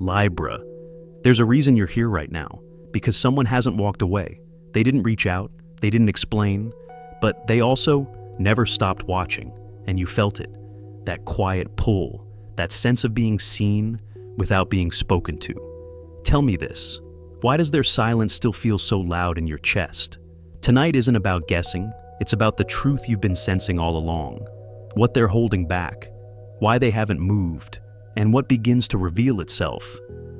Libra. There's a reason you're here right now, because someone hasn't walked away. They didn't reach out, they didn't explain, but they also never stopped watching, and you felt it. That quiet pull, that sense of being seen without being spoken to. Tell me this, why does their silence still feel so loud in your chest? Tonight isn't about guessing, it's about the truth you've been sensing all along. What they're holding back, why they haven't moved, and what begins to reveal itself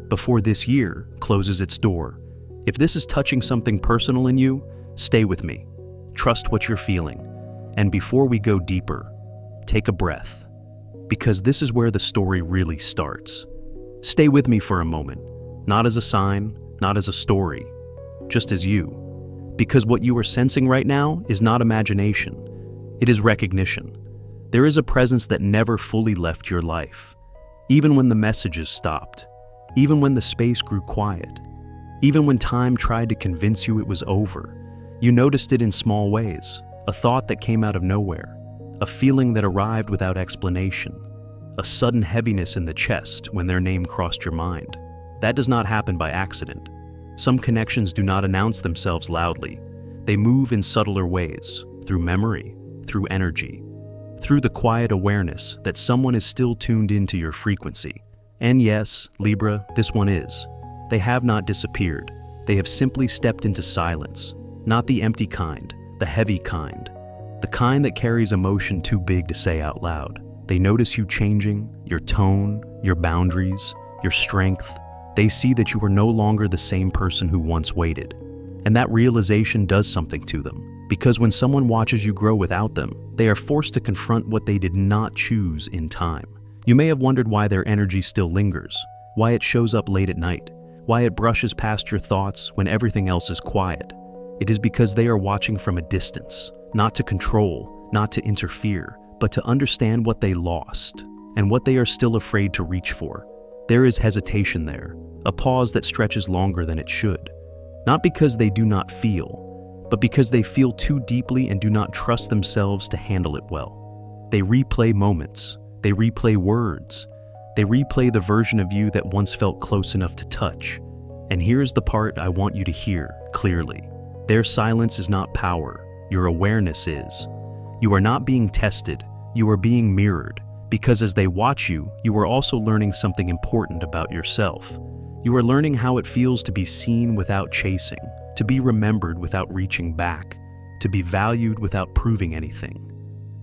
before this year closes its door. If this is touching something personal in you, stay with me. Trust what you're feeling. And before we go deeper, take a breath, because this is where the story really starts. Stay with me for a moment, not as a sign, not as a story, just as you. Because what you are sensing right now is not imagination, it is recognition. There is a presence that never fully left your life. Even when the messages stopped, even when the space grew quiet, even when time tried to convince you it was over, you noticed it in small ways. A thought that came out of nowhere, a feeling that arrived without explanation, a sudden heaviness in the chest when their name crossed your mind. That does not happen by accident. Some connections do not announce themselves loudly. They move in subtler ways, through memory, through energy, through the quiet awareness that someone is still tuned into your frequency. And yes, Libra, this one is. They have not disappeared. They have simply stepped into silence, not the empty kind, the heavy kind, the kind that carries emotion too big to say out loud. They notice you changing, your tone, your boundaries, your strength. They see that you are no longer the same person who once waited. And that realization does something to them. Because when someone watches you grow without them, they are forced to confront what they did not choose in time. You may have wondered why their energy still lingers, why it shows up late at night, why it brushes past your thoughts when everything else is quiet. It is because they are watching from a distance, not to control, not to interfere, but to understand what they lost and what they are still afraid to reach for. There is hesitation there, a pause that stretches longer than it should. Not because they do not feel, but because they feel too deeply and do not trust themselves to handle it well. They replay moments, they replay words, they replay the version of you that once felt close enough to touch. And here's the part I want you to hear clearly. Their silence is not power, your awareness is. You are not being tested, you are being mirrored, because as they watch you, you are also learning something important about yourself. You are learning how it feels to be seen without chasing, to be remembered without reaching back, to be valued without proving anything.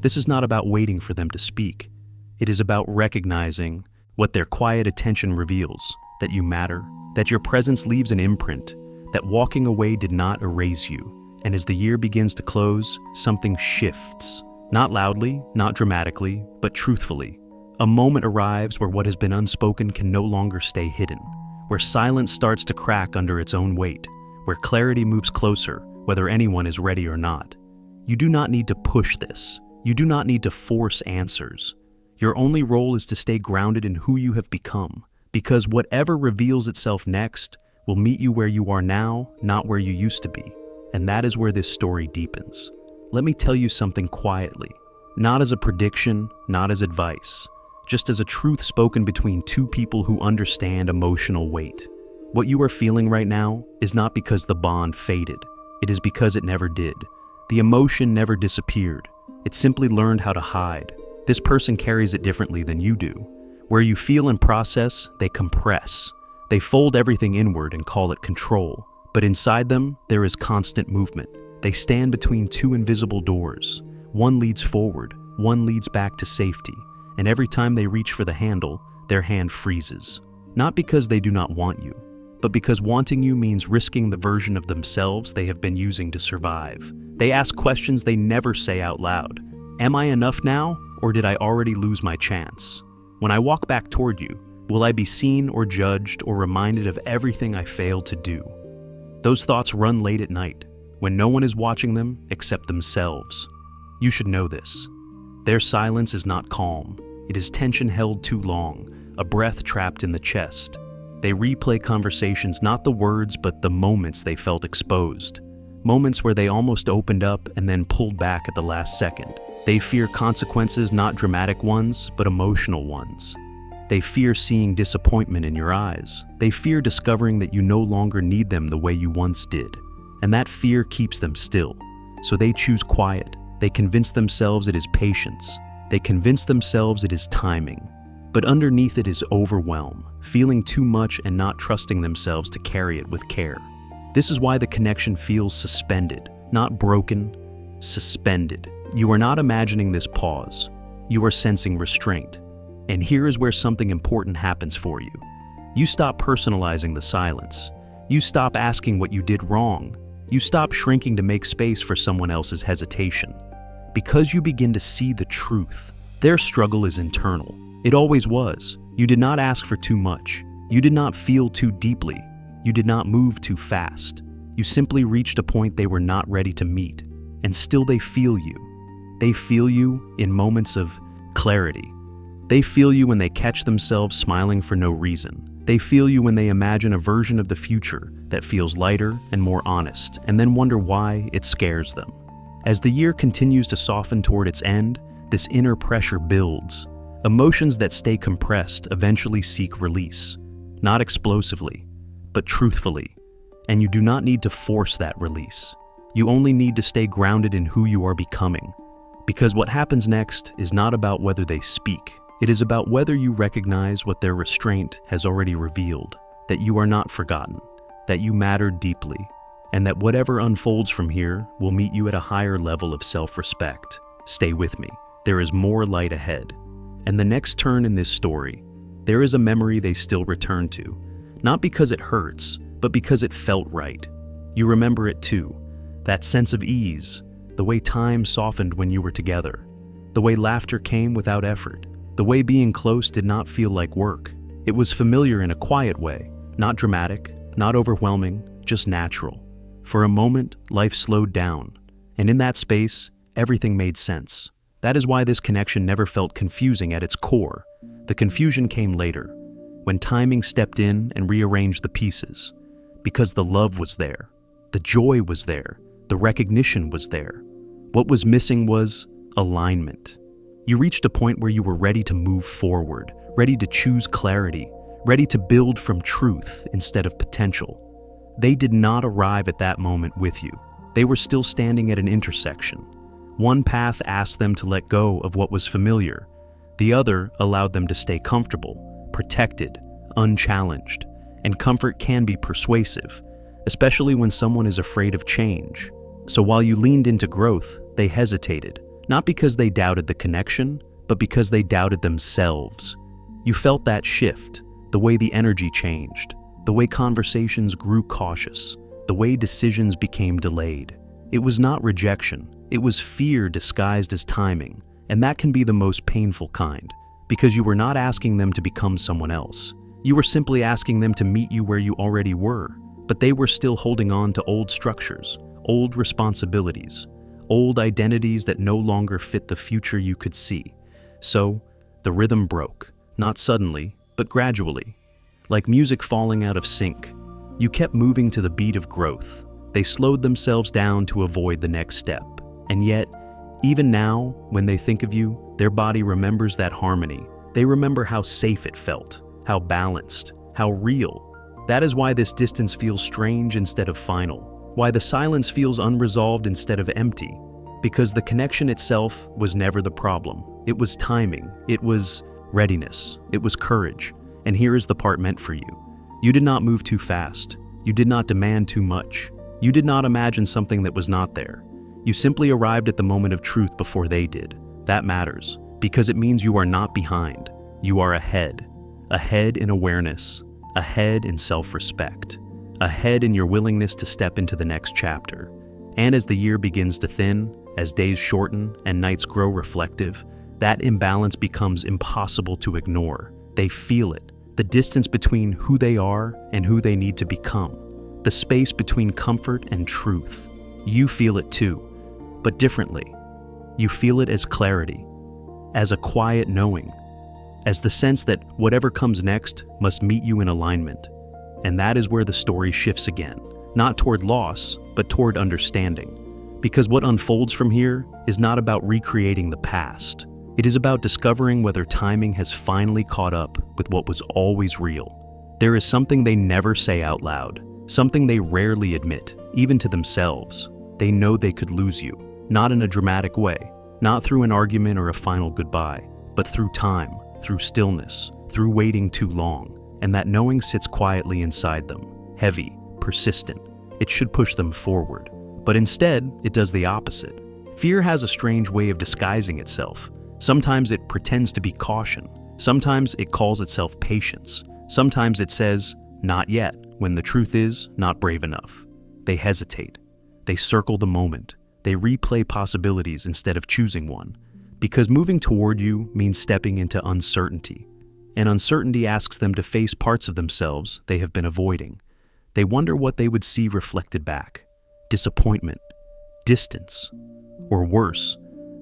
This is not about waiting for them to speak. It is about recognizing what their quiet attention reveals, that you matter, that your presence leaves an imprint, that walking away did not erase you. And as the year begins to close, something shifts. Not loudly, not dramatically, but truthfully. A moment arrives where what has been unspoken can no longer stay hidden, where silence starts to crack under its own weight, where clarity moves closer, whether anyone is ready or not. You do not need to push this. You do not need to force answers. Your only role is to stay grounded in who you have become, because whatever reveals itself next will meet you where you are now, not where you used to be. And that is where this story deepens. Let me tell you something quietly, not as a prediction, not as advice, just as a truth spoken between two people who understand emotional weight. What you are feeling right now is not because the bond faded. It is because it never did. The emotion never disappeared. It simply learned how to hide. This person carries it differently than you do. Where you feel and process, they compress. They fold everything inward and call it control. But inside them, there is constant movement. They stand between two invisible doors. One leads forward, one leads back to safety. And every time they reach for the handle, their hand freezes. Not because they do not want you, but because wanting you means risking the version of themselves they have been using to survive. They ask questions they never say out loud. Am I enough now, or did I already lose my chance? When I walk back toward you, will I be seen or judged or reminded of everything I failed to do? Those thoughts run late at night, when no one is watching them except themselves. You should know this. Their silence is not calm. It is tension held too long, a breath trapped in the chest. They replay conversations, not the words, but the moments they felt exposed. Moments where they almost opened up and then pulled back at the last second. They fear consequences, not dramatic ones, but emotional ones. They fear seeing disappointment in your eyes. They fear discovering that you no longer need them the way you once did. And that fear keeps them still. So they choose quiet. They convince themselves it is patience. They convince themselves it is timing. But underneath it is overwhelm, feeling too much and not trusting themselves to carry it with care. This is why the connection feels suspended, not broken, suspended. You are not imagining this pause. You are sensing restraint. And here is where something important happens for you. You stop personalizing the silence. You stop asking what you did wrong. You stop shrinking to make space for someone else's hesitation. Because you begin to see the truth. Their struggle is internal. It always was. You did not ask for too much. You did not feel too deeply. You did not move too fast. You simply reached a point they were not ready to meet. And still they feel you. They feel you in moments of clarity. They feel you when they catch themselves smiling for no reason. They feel you when they imagine a version of the future that feels lighter and more honest, and then wonder why it scares them. As the year continues to soften toward its end, this inner pressure builds. Emotions that stay compressed eventually seek release, not explosively, but truthfully. And you do not need to force that release. You only need to stay grounded in who you are becoming. Because what happens next is not about whether they speak. It is about whether you recognize what their restraint has already revealed, that you are not forgotten, that you matter deeply, and that whatever unfolds from here will meet you at a higher level of self-respect. Stay with me. There is more light ahead. And the next turn in this story, there is a memory they still return to, not because it hurts, but because it felt right. You remember it too, that sense of ease, the way time softened when you were together, the way laughter came without effort, the way being close did not feel like work. It was familiar in a quiet way, not dramatic, not overwhelming, just natural. For a moment, life slowed down, and in that space, everything made sense. That is why this connection never felt confusing at its core. The confusion came later, when timing stepped in and rearranged the pieces. Because the love was there, the joy was there, the recognition was there. What was missing was alignment. You reached a point where you were ready to move forward, ready to choose clarity, ready to build from truth instead of potential. They did not arrive at that moment with you. They were still standing at an intersection. One path asked them to let go of what was familiar. The other allowed them to stay comfortable, protected, unchallenged. And comfort can be persuasive, especially when someone is afraid of change. So while you leaned into growth, they hesitated. Not because they doubted the connection, but because they doubted themselves. You felt that shift, the way the energy changed, the way conversations grew cautious, the way decisions became delayed. It was not rejection, it was fear disguised as timing, and that can be the most painful kind, because you were not asking them to become someone else. You were simply asking them to meet you where you already were, but they were still holding on to old structures, old responsibilities, old identities that no longer fit the future you could see. So, the rhythm broke, not suddenly, but gradually. Like music falling out of sync, you kept moving to the beat of growth. They slowed themselves down to avoid the next step. And yet, even now, when they think of you, their body remembers that harmony. They remember how safe it felt, how balanced, how real. That is why this distance feels strange instead of final. Why the silence feels unresolved instead of empty. Because the connection itself was never the problem. It was timing. It was readiness. It was courage. And here is the part meant for you. You did not move too fast. You did not demand too much. You did not imagine something that was not there. You simply arrived at the moment of truth before they did. That matters, because it means you are not behind. You are ahead. Ahead in awareness. Ahead in self-respect. Ahead in your willingness to step into the next chapter. And as the year begins to thin, as days shorten and nights grow reflective, that imbalance becomes impossible to ignore. They feel it, the distance between who they are and who they need to become, the space between comfort and truth. You feel it too, but differently. You feel it as clarity, as a quiet knowing, as the sense that whatever comes next must meet you in alignment. And that is where the story shifts again, not toward loss, but toward understanding. Because what unfolds from here is not about recreating the past. It is about discovering whether timing has finally caught up with what was always real. There is something they never say out loud, something they rarely admit, even to themselves. They know they could lose you, not in a dramatic way, not through an argument or a final goodbye, but through time, through stillness, through waiting too long, and that knowing sits quietly inside them, heavy, persistent. It should push them forward, but instead, it does the opposite. Fear has a strange way of disguising itself. Sometimes it pretends to be caution. Sometimes it calls itself patience. Sometimes it says, not yet, when the truth is, not brave enough. They hesitate. They circle the moment. They replay possibilities instead of choosing one. Because moving toward you means stepping into uncertainty. And uncertainty asks them to face parts of themselves they have been avoiding. They wonder what they would see reflected back. Disappointment, distance, or worse,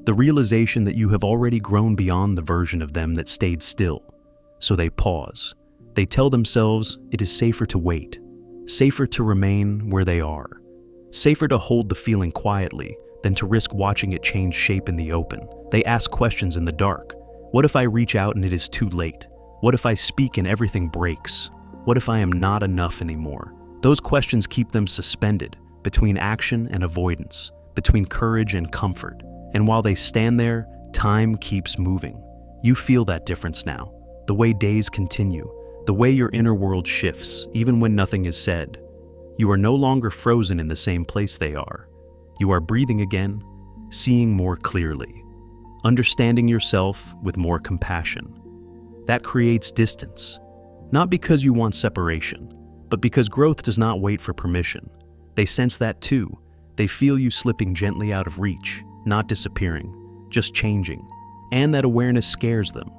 the realization that you have already grown beyond the version of them that stayed still. So they pause. They tell themselves it is safer to wait, safer to remain where they are, safer to hold the feeling quietly than to risk watching it change shape in the open. They ask questions in the dark. What if I reach out and it is too late? What if I speak and everything breaks? What if I am not enough anymore? Those questions keep them suspended between action and avoidance, between courage and comfort. And while they stand there, time keeps moving. You feel that difference now, the way days continue, the way your inner world shifts, even when nothing is said. You are no longer frozen in the same place they are. You are breathing again, seeing more clearly, understanding yourself with more compassion. That creates distance, not because you want separation, but because growth does not wait for permission. They sense that too. They feel you slipping gently out of reach, not disappearing, just changing. And that awareness scares them,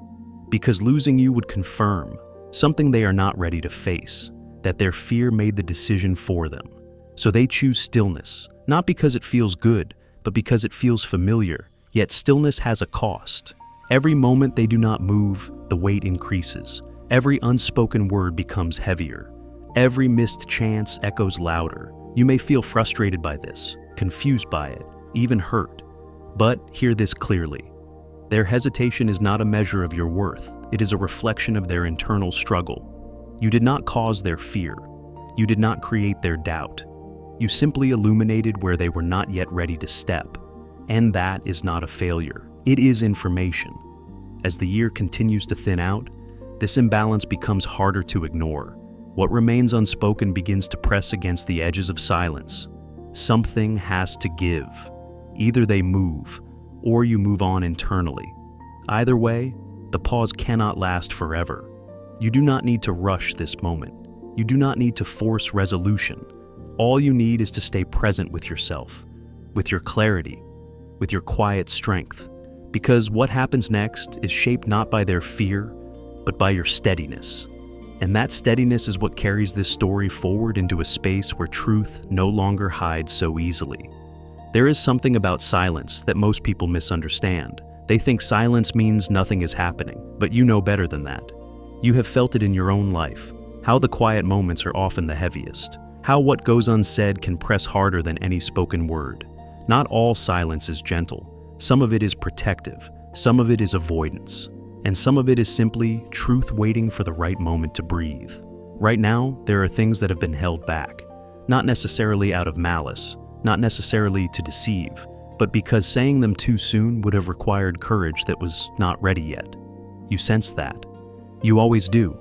because losing you would confirm something they are not ready to face, that their fear made the decision for them. So they choose stillness, not because it feels good, but because it feels familiar. Yet stillness has a cost. Every moment they do not move, the weight increases. Every unspoken word becomes heavier. Every missed chance echoes louder. You may feel frustrated by this, confused by it, even hurt. But hear this clearly. Their hesitation is not a measure of your worth. It is a reflection of their internal struggle. You did not cause their fear. You did not create their doubt. You simply illuminated where they were not yet ready to step. And that is not a failure. It is information. As the year continues to thin out, this imbalance becomes harder to ignore. What remains unspoken begins to press against the edges of silence. Something has to give. Either they move, or you move on internally. Either way, the pause cannot last forever. You do not need to rush this moment. You do not need to force resolution. All you need is to stay present with yourself, with your clarity, with your quiet strength. Because what happens next is shaped not by their fear, but by your steadiness. And that steadiness is what carries this story forward into a space where truth no longer hides so easily. There is something about silence that most people misunderstand. They think silence means nothing is happening, but you know better than that. You have felt it in your own life, how the quiet moments are often the heaviest, how what goes unsaid can press harder than any spoken word. Not all silence is gentle. Some of it is protective, some of it is avoidance, and some of it is simply truth waiting for the right moment to breathe. Right now, there are things that have been held back, not necessarily out of malice, not necessarily to deceive, but because saying them too soon would have required courage that was not ready yet. You sense that. You always do.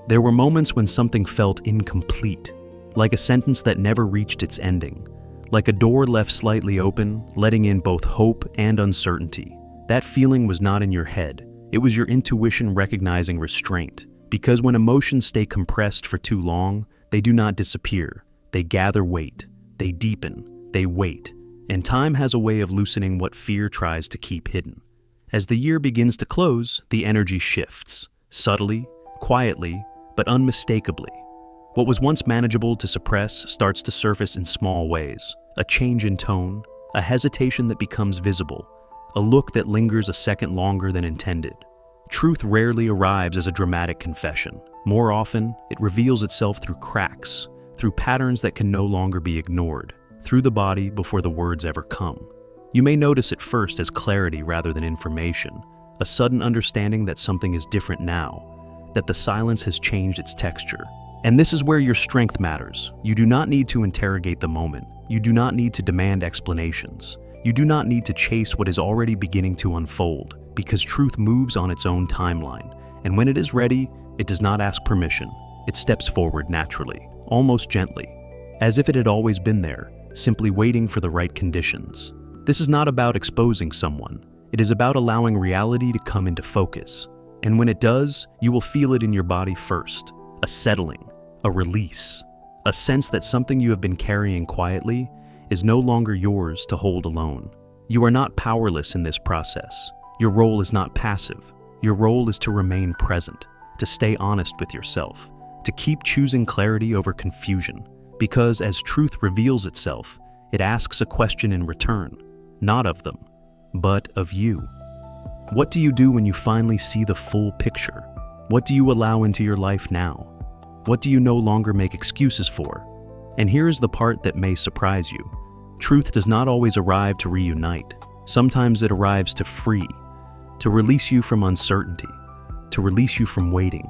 There were moments when something felt incomplete, like a sentence that never reached its ending, like a door left slightly open, letting in both hope and uncertainty. That feeling was not in your head. It was your intuition recognizing restraint, because when emotions stay compressed for too long, they do not disappear. They gather weight, they deepen, they wait, and time has a way of loosening what fear tries to keep hidden. As the year begins to close, the energy shifts, subtly, quietly, but unmistakably. What was once manageable to suppress starts to surface in small ways. A change in tone, a hesitation that becomes visible, a look that lingers a second longer than intended. Truth rarely arrives as a dramatic confession. More often, it reveals itself through cracks, through patterns that can no longer be ignored, through the body before the words ever come. You may notice it first as clarity rather than information, a sudden understanding that something is different now, that the silence has changed its texture. And this is where your strength matters. You do not need to interrogate the moment. You do not need to demand explanations. You do not need to chase what is already beginning to unfold, because truth moves on its own timeline. And when it is ready, it does not ask permission. It steps forward naturally, almost gently, as if it had always been there, simply waiting for the right conditions. This is not about exposing someone. It is about allowing reality to come into focus. And when it does, you will feel it in your body first. A settling, a release, a sense that something you have been carrying quietly is no longer yours to hold alone. You are not powerless in this process. Your role is not passive. Your role is to remain present, to stay honest with yourself, to keep choosing clarity over confusion, because as truth reveals itself, it asks a question in return, not of them, but of you. What do you do when you finally see the full picture? What do you allow into your life now? What do you no longer make excuses for? And here is the part that may surprise you. Truth does not always arrive to reunite. Sometimes it arrives to free, to release you from uncertainty, to release you from waiting,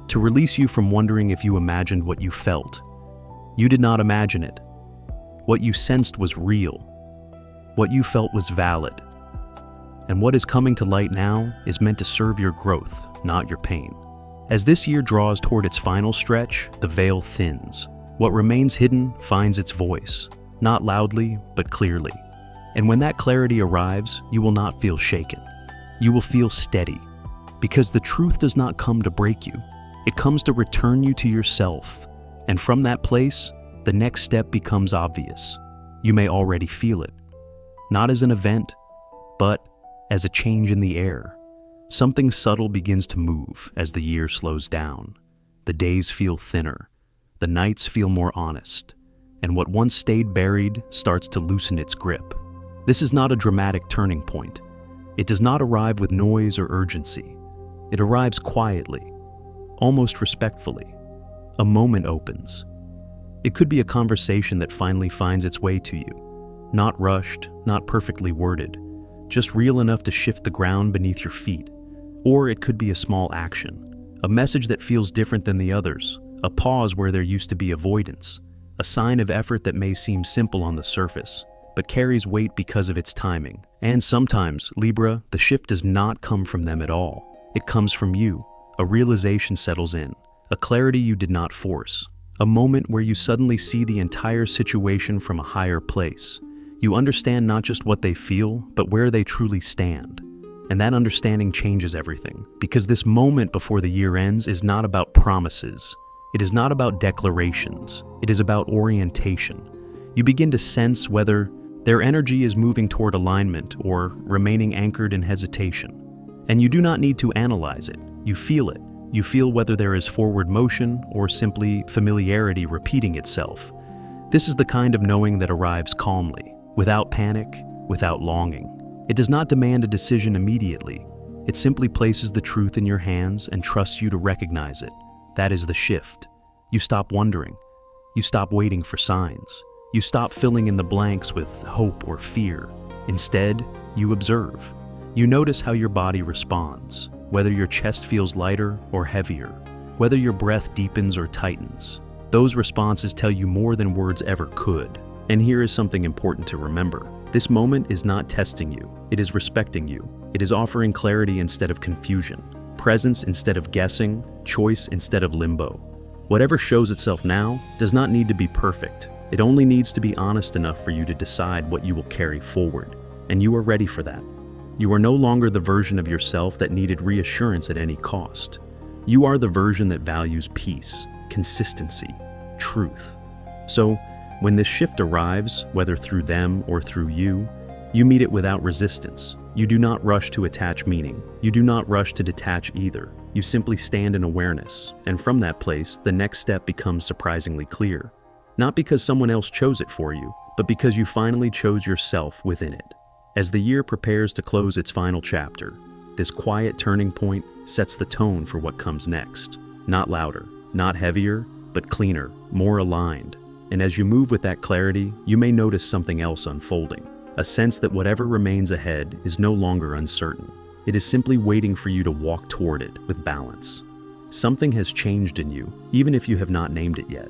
to release you from wondering if you imagined what you felt. You did not imagine it. What you sensed was real. What you felt was valid. And what is coming to light now is meant to serve your growth, not your pain. As this year draws toward its final stretch, the veil thins. What remains hidden finds its voice, not loudly, but clearly. And when that clarity arrives, you will not feel shaken. You will feel steady, because the truth does not come to break you. It comes to return you to yourself. And from that place, the next step becomes obvious. You may already feel it. Not as an event, but as a change in the air. Something subtle begins to move as the year slows down. The days feel thinner. The nights feel more honest. And what once stayed buried starts to loosen its grip. This is not a dramatic turning point. It does not arrive with noise or urgency. It arrives quietly, almost respectfully. A moment opens. It could be a conversation that finally finds its way to you. Not rushed, not perfectly worded, just real enough to shift the ground beneath your feet. Or it could be a small action, a message that feels different than the others, a pause where there used to be avoidance, a sign of effort that may seem simple on the surface, but carries weight because of its timing. And sometimes, Libra, the shift does not come from them at all. It comes from you. A realization settles in, a clarity you did not force, a moment where you suddenly see the entire situation from a higher place. You understand not just what they feel, but where they truly stand. And that understanding changes everything, because this moment before the year ends is not about promises. It is not about declarations. It is about orientation. You begin to sense whether their energy is moving toward alignment or remaining anchored in hesitation. And you do not need to analyze it. You feel it. You feel whether there is forward motion or simply familiarity repeating itself. This is the kind of knowing that arrives calmly, without panic, without longing. It does not demand a decision immediately. It simply places the truth in your hands and trusts you to recognize it. That is the shift. You stop wondering. You stop waiting for signs. You stop filling in the blanks with hope or fear. Instead, you observe. You notice how your body responds, whether your chest feels lighter or heavier, whether your breath deepens or tightens. Those responses tell you more than words ever could. And here is something important to remember. This moment is not testing you. It is respecting you. It is offering clarity instead of confusion, presence instead of guessing, choice instead of limbo. Whatever shows itself now does not need to be perfect. It only needs to be honest enough for you to decide what you will carry forward. And you are ready for that. You are no longer the version of yourself that needed reassurance at any cost. You are the version that values peace, consistency, truth. So, when this shift arrives, whether through them or through you meet it without resistance. You do not rush to attach meaning. You do not rush to detach either. You simply stand in awareness, and from that place, the next step becomes surprisingly clear. Not because someone else chose it for you, but because you finally chose yourself within it. As the year prepares to close its final chapter, this quiet turning point sets the tone for what comes next. Not louder, not heavier, but cleaner, more aligned. And as you move with that clarity, you may notice something else unfolding. A sense that whatever remains ahead is no longer uncertain. It is simply waiting for you to walk toward it with balance. Something has changed in you, even if you have not named it yet.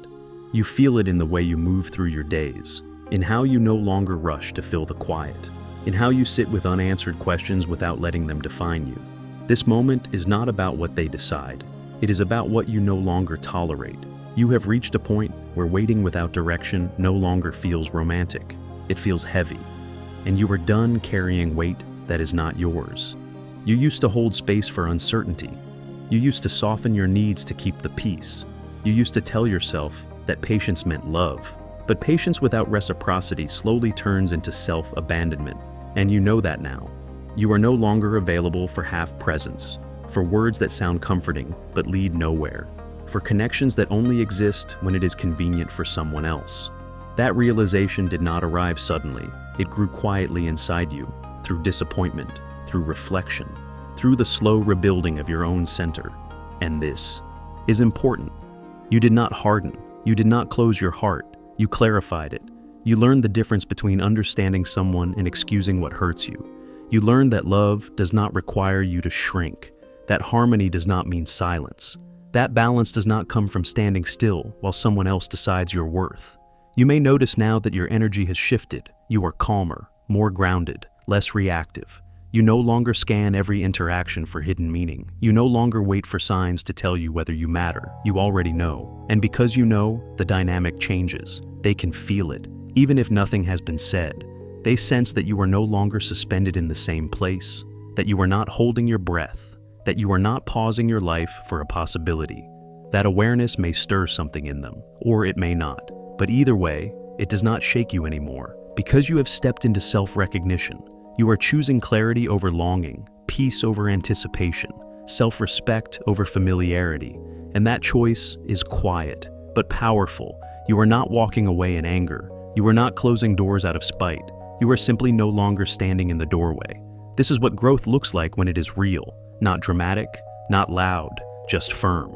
You feel it in the way you move through your days, in how you no longer rush to fill the quiet, in how you sit with unanswered questions without letting them define you. This moment is not about what they decide. It is about what you no longer tolerate. You have reached a point where waiting without direction no longer feels romantic. It feels heavy, and you are done carrying weight that is not yours. You used to hold space for uncertainty. You used to soften your needs to keep the peace. You used to tell yourself that patience meant love. But patience without reciprocity slowly turns into self-abandonment, and you know that now. You are no longer available for half presence, for words that sound comforting but lead nowhere, for connections that only exist when it is convenient for someone else. That realization did not arrive suddenly. It grew quietly inside you, through disappointment, through reflection, through the slow rebuilding of your own center. And this is important. You did not harden. You did not close your heart. You clarified it. You learned the difference between understanding someone and excusing what hurts you. You learned that love does not require you to shrink, that harmony does not mean silence, that balance does not come from standing still while someone else decides your worth. You may notice now that your energy has shifted. You are calmer, more grounded, less reactive. You no longer scan every interaction for hidden meaning. You no longer wait for signs to tell you whether you matter. You already know. And because you know, the dynamic changes. They can feel it, even if nothing has been said. They sense that you are no longer suspended in the same place, that you are not holding your breath, that you are not pausing your life for a possibility. That awareness may stir something in them, or it may not. But either way, it does not shake you anymore. Because you have stepped into self-recognition, you are choosing clarity over longing, peace over anticipation, self-respect over familiarity, and that choice is quiet, but powerful. You are not walking away in anger. You are not closing doors out of spite. You are simply no longer standing in the doorway. This is what growth looks like when it is real, not dramatic, not loud, just firm.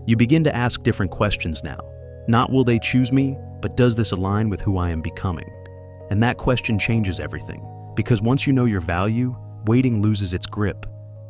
You begin to ask different questions now. Not will they choose me, but does this align with who I am becoming? And that question changes everything. Because once you know your value, waiting loses its grip.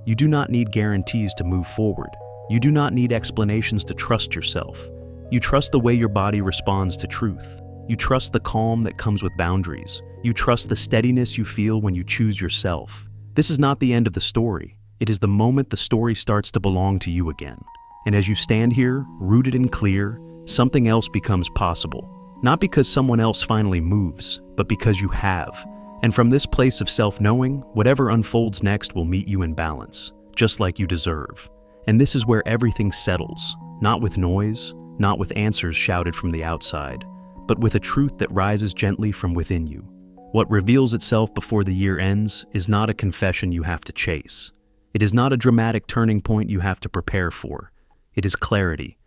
You do not need guarantees to move forward. You do not need explanations to trust yourself. You trust the way your body responds to truth. You trust the calm that comes with boundaries. You trust the steadiness you feel when you choose yourself. This is not the end of the story. It is the moment the story starts to belong to you again. And as you stand here, rooted and clear, something else becomes possible. Not because someone else finally moves, but because you have. And from this place of self-knowing, whatever unfolds next will meet you in balance, just like you deserve. And this is where everything settles, not with noise, not with answers shouted from the outside, but with a truth that rises gently from within you. What reveals itself before the year ends is not a confession you have to chase. It is not a dramatic turning point you have to prepare for. It is clarity.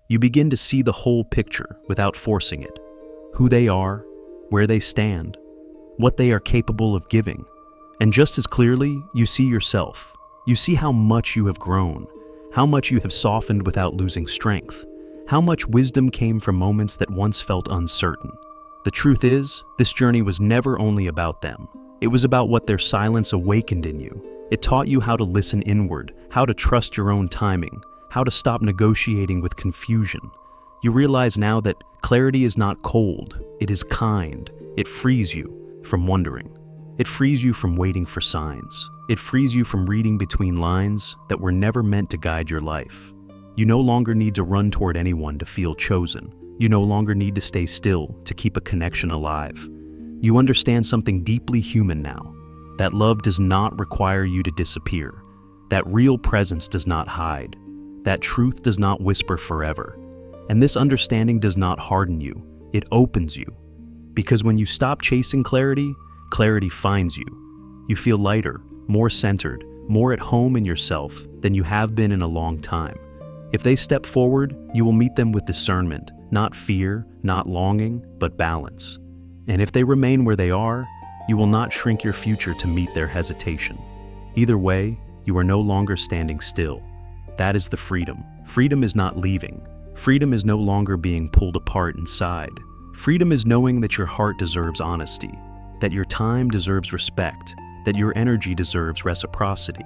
You begin to see the whole picture without forcing it. Who they are, where they stand, what they are capable of giving. And just as clearly, you see yourself. You see how much you have grown, how much you have softened without losing strength, how much wisdom came from moments that once felt uncertain. The truth is, this journey was never only about them. It was about what their silence awakened in you. It taught you how to listen inward, how to trust your own timing, how to stop negotiating with confusion. You realize now that clarity is not cold, it is kind. It frees you from wondering. It frees you from waiting for signs. It frees you from reading between lines that were never meant to guide your life. You no longer need to run toward anyone to feel chosen. You no longer need to stay still to keep a connection alive. You understand something deeply human now, that love does not require you to disappear, that real presence does not hide, that truth does not whisper forever. And this understanding does not harden you, it opens you. Because when you stop chasing clarity, clarity finds you. You feel lighter, more centered, more at home in yourself than you have been in a long time. If they step forward, you will meet them with discernment, not fear, not longing, but balance. And if they remain where they are, you will not shrink your future to meet their hesitation. Either way, you are no longer standing still. That is the freedom. Freedom is not leaving. Freedom is no longer being pulled apart inside. Freedom is knowing that your heart deserves honesty, that your time deserves respect, that your energy deserves reciprocity.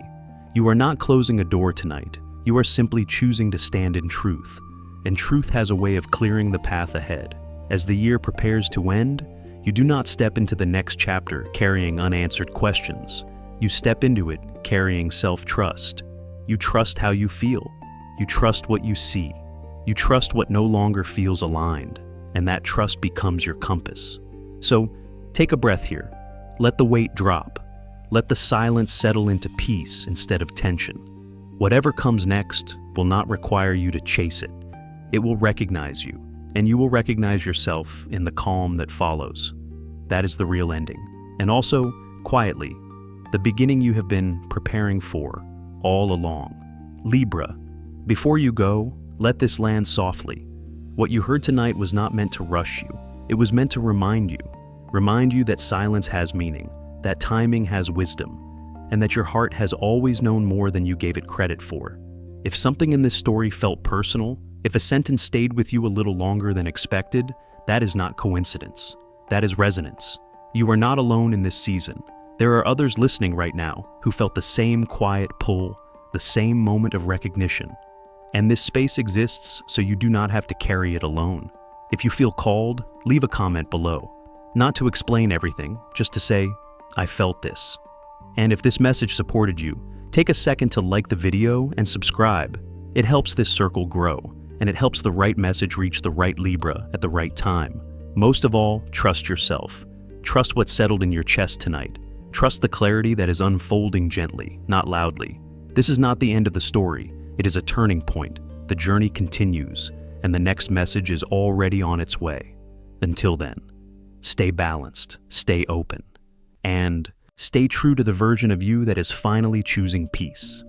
You are not closing a door tonight. You are simply choosing to stand in truth. And truth has a way of clearing the path ahead. As the year prepares to end, you do not step into the next chapter carrying unanswered questions. You step into it carrying self-trust. You trust how you feel. You trust what you see. You trust what no longer feels aligned, and that trust becomes your compass. So, take a breath here. Let the weight drop. Let the silence settle into peace instead of tension. Whatever comes next will not require you to chase it. It will recognize you, and you will recognize yourself in the calm that follows. That is the real ending. And also, quietly, the beginning you have been preparing for all along. Libra, before you go, let this land softly. What you heard tonight was not meant to rush you. It was meant to remind you that silence has meaning, that timing has wisdom, and that your heart has always known more than you gave it credit for. If something in this story felt personal, if a sentence stayed with you a little longer than expected, that is not coincidence. That is resonance. You are not alone in this season. There are others listening right now who felt the same quiet pull, the same moment of recognition. And this space exists so you do not have to carry it alone. If you feel called, leave a comment below. Not to explain everything, just to say, I felt this. And if this message supported you, take a second to like the video and subscribe. It helps this circle grow, and it helps the right message reach the right Libra at the right time. Most of all, trust yourself. Trust what's settled in your chest tonight. Trust the clarity that is unfolding gently, not loudly. This is not the end of the story. It is a turning point. The journey continues, and the next message is already on its way. Until then, stay balanced, stay open, and stay true to the version of you that is finally choosing peace.